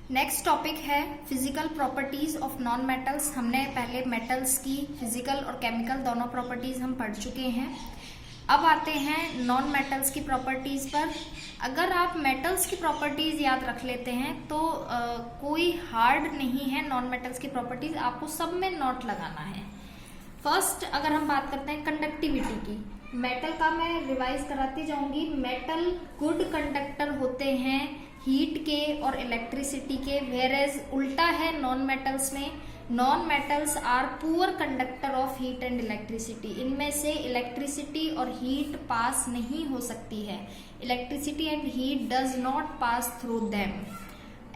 Next topic है physical properties of non metals. हमने पहले मेटल्स की फिजिकल और केमिकल दोनों प्रॉपर्टीज हम पढ़ चुके हैं। अब आते हैं नॉन मेटल्स की प्रॉपर्टीज पर। अगर आप मेटल्स की प्रॉपर्टीज याद रख लेते हैं तो कोई हार्ड नहीं है नॉन मेटल्स की प्रॉपर्टीज, आपको सब में नोट लगाना है। फर्स्ट अगर हम बात करते हैं कंडक्टिविटी की, मेटल का मैं रिवाइज कराती जाऊंगी। मेटल गुड कंडक्टर होते हैं हीट के और इलेक्ट्रिसिटी के, वेयरएज उल्टा है नॉन मेटल्स में। Non metals are poor conductor of heat and electricity. इनमें से इलेक्ट्रिसिटी और हीट पास नहीं हो सकती है। Electricity and heat does not pass through them.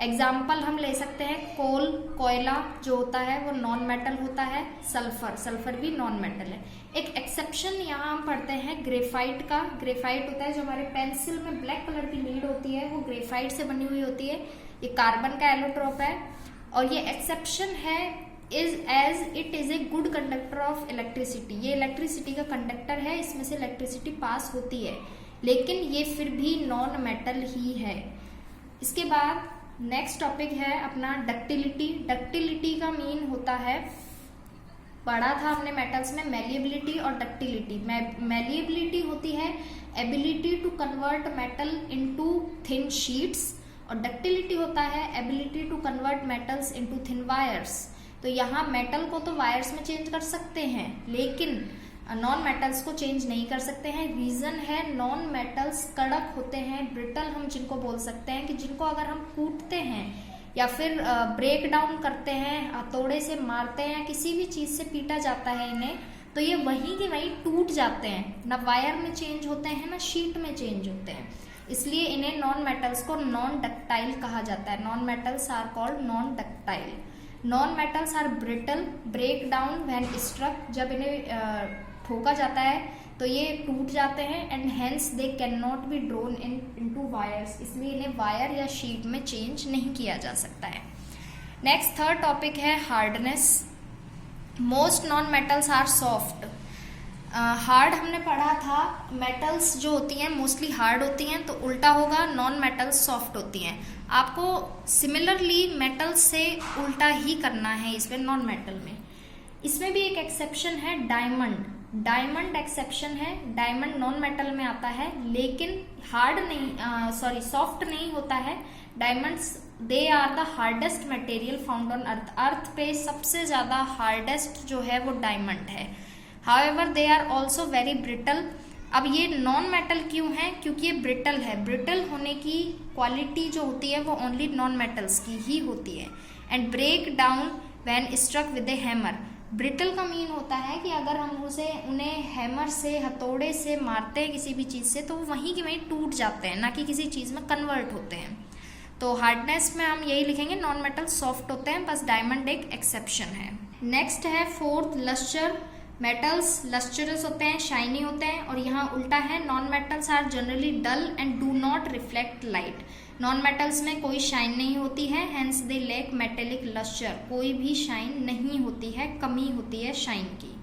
Example हम ले सकते हैं कोल, कोयला जो होता है वो नॉन मेटल होता है। सल्फर, सल्फर भी नॉन मेटल है। एक एक्सेप्शन यहाँ हम पढ़ते हैं ग्रेफाइट का। ग्रेफाइट होता है जो हमारे पेंसिल में ब्लैक कलर की लीड होती है, वो ग्रेफाइट से बनी हुई होती है। ये कार्बन का एलोट्रोप है और ये एक्सेप्शन है as it is a good conductor of electricity. ये इलेक्ट्रिसिटी का कंडक्टर है, इसमें से इलेक्ट्रिसिटी पास होती है, लेकिन ये फिर भी नॉन मेटल ही है। इसके बाद नेक्स्ट टॉपिक है अपना डक्टिलिटी। डक्टिलिटी का मीन होता है, पढ़ा था हमने मेटल्स में मैलिएबिलिटी और डक्टिलिटी। मैलिएबिलिटी होती है ability to convert metal into thin sheets और डक्टिलिटी होता है ability to convert metals into thin wires. तो यहाँ मेटल को तो वायर्स में चेंज कर सकते हैं, लेकिन नॉन मेटल्स को चेंज नहीं कर सकते हैं। रीजन है नॉन मेटल्स कड़क होते हैं, ब्रिटल हम जिनको बोल सकते हैं, कि जिनको अगर हम कूटते हैं या फिर ब्रेक डाउन करते हैं, हथौड़े से मारते हैं, किसी भी चीज से पीटा जाता है इन्हें, तो ये वहीं के वहीं टूट जाते हैं। ना वायर में चेंज होते हैं ना शीट में चेंज होते हैं, इसलिए इन्हें नॉन मेटल्स को नॉन डक्टाइल कहा जाता है। Non metals are called non ductile. Non metals are brittle, break down when struck. जब इन्हें ठोका जाता है तो ये टूट जाते हैं and hence they can not B drone into wires. इसलिए इन्हें वायर या शीट में चेंज नहीं किया जा सकता है। नेक्स्ट थर्ड टॉपिक है hardness. Most non metals are soft. Hard हमने पढ़ा था, मेटल्स जो होती हैं मोस्टली हार्ड होती हैं, तो उल्टा होगा नॉन मेटल्स सॉफ्ट होती हैं। आपको सिमिलरली मेटल्स से उल्टा ही करना है इसमें नॉन मेटल में। इसमें भी एक एक्सेप्शन है डायमंड। डायमंड एक्सेप्शन है, डायमंड नॉन मेटल में आता है लेकिन हार्ड नहीं, सॉफ्ट नहीं होता है। Diamonds they are the hardest material found on earth. Earth पे सबसे ज्यादा हार्डेस्ट जो है वो डायमंड है। However they are also very brittle. अब ये नॉन मेटल क्यों है? क्योंकि ये ब्रिटल है। ब्रिटल होने की क्वालिटी जो होती है वो ओनली नॉन मेटल्स की ही होती है। And break down when struck with a hammer. Brittle का मीन होता है कि अगर हम उन्हें हैमर से, हथौड़े से मारते हैं किसी भी चीज से, तो वो वहीं के वहीं टूट जाते हैं, ना कि किसी चीज में कन्वर्ट होते हैं। तो हार्डनेस में हम यही लिखेंगे नॉन मेटल सॉफ्ट होते हैं, बस डायमंड एक एक्सेप्शन है। नेक्स्ट है फोर्थ लस्टर। मेटल्स लस्चरस होते हैं, शाइनी होते हैं, और यहाँ उल्टा है non metals are generally dull and do not reflect light. Non metals में कोई शाइन नहीं होती है, hence they lack metallic lustre. कोई भी शाइन नहीं होती है, कमी होती है शाइन की।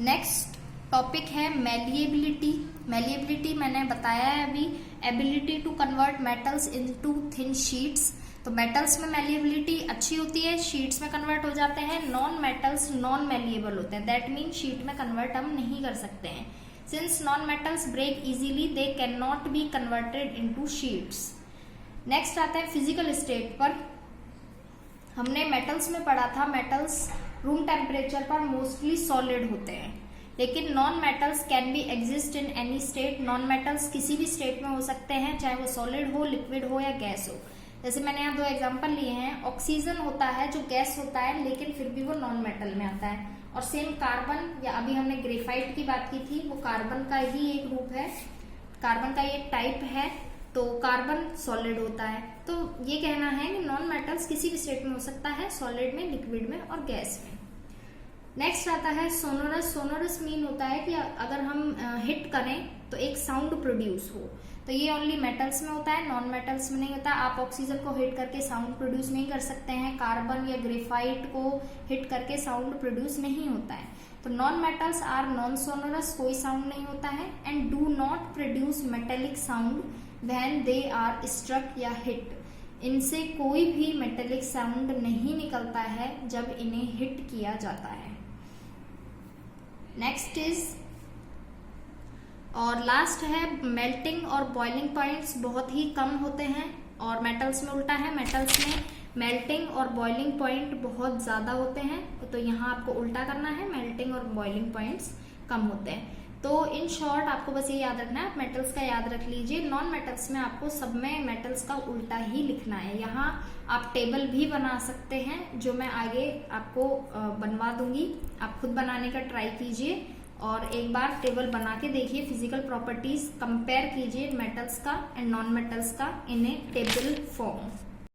नेक्स्ट टॉपिक है मैलिएबिलिटी। मैलिएबिलिटी मैंने बताया है अभी, ability to convert metals into thin sheets. तो मेटल्स में मैलिएबिलिटी अच्छी होती है, शीट्स में कन्वर्ट हो जाते हैं। नॉन मेटल्स नॉन मैलिएबल होते हैं, दैट मीन शीट में कन्वर्ट हम नहीं कर सकते हैं। Since non metals break easily, they can not be converted into sheets. Next आता है फिजिकल स्टेट पर। हमने मेटल्स में पढ़ा था, मेटल्स रूम टेम्परेचर पर मोस्टली सॉलिड होते हैं, लेकिन non metals can be exist in any state. Non metals किसी भी स्टेट में हो सकते हैं, चाहे वो सॉलिड हो, लिक्विड हो या गैस हो। जैसे मैंने यहाँ दो एग्जांपल लिए हैं। ऑक्सीजन होता है जो गैस होता है, लेकिन फिर भी वो नॉन मेटल में आता है। और सेम कार्बन, या अभी हमने ग्रेफाइट की बात की थी, वो कार्बन का ही एक रूप है, कार्बन का ये टाइप है, तो कार्बन सॉलिड होता है। तो ये कहना है कि नॉन मेटल्स किसी भी स्टेट में हो सकता है, सॉलिड में, लिक्विड में और गैस में। नेक्स्ट आता है सोनोरस। सोनोरस मीन होता है कि अगर हम हिट करें तो एक साउंड प्रोड्यूस हो। तो ये ओनली मेटल्स में होता है, नॉन मेटल्स में नहीं होता। आप ऑक्सीजन को हिट करके साउंड प्रोड्यूस नहीं कर सकते हैं, कार्बन या ग्रेफाइट को हिट करके साउंड प्रोड्यूस नहीं होता है। तो non metals are non sonorous, कोई साउंड नहीं होता है, and do not produce metallic sound when they are struck या हिट। इनसे कोई भी मेटेलिक साउंड नहीं निकलता है जब इन्हें हिट किया जाता है। नेक्स्ट इज और लास्ट है मेल्टिंग और बॉइलिंग पॉइंट्स बहुत ही कम होते हैं और मेटल्स में उल्टा है, मेटल्स में मेल्टिंग और बॉइलिंग पॉइंट बहुत ज़्यादा होते हैं। तो यहाँ आपको उल्टा करना है, मेल्टिंग और बॉइलिंग पॉइंट्स कम होते हैं। तो इन शॉर्ट आपको बस ये याद रखना है, आप मेटल्स का याद रख लीजिए। नॉन मेटल्स में आपको सब में मेटल्स का उल्टा ही लिखना है। यहाँ आप टेबल भी बना सकते हैं जो मैं आगे आपको बनवा दूंगी, आप खुद बनाने का ट्राई कीजिए और एक बार टेबल बना के देखिए, फिजिकल प्रॉपर्टीज कंपेयर कीजिए मेटल्स का एंड नॉन मेटल्स का इन ए टेबल फॉर्म।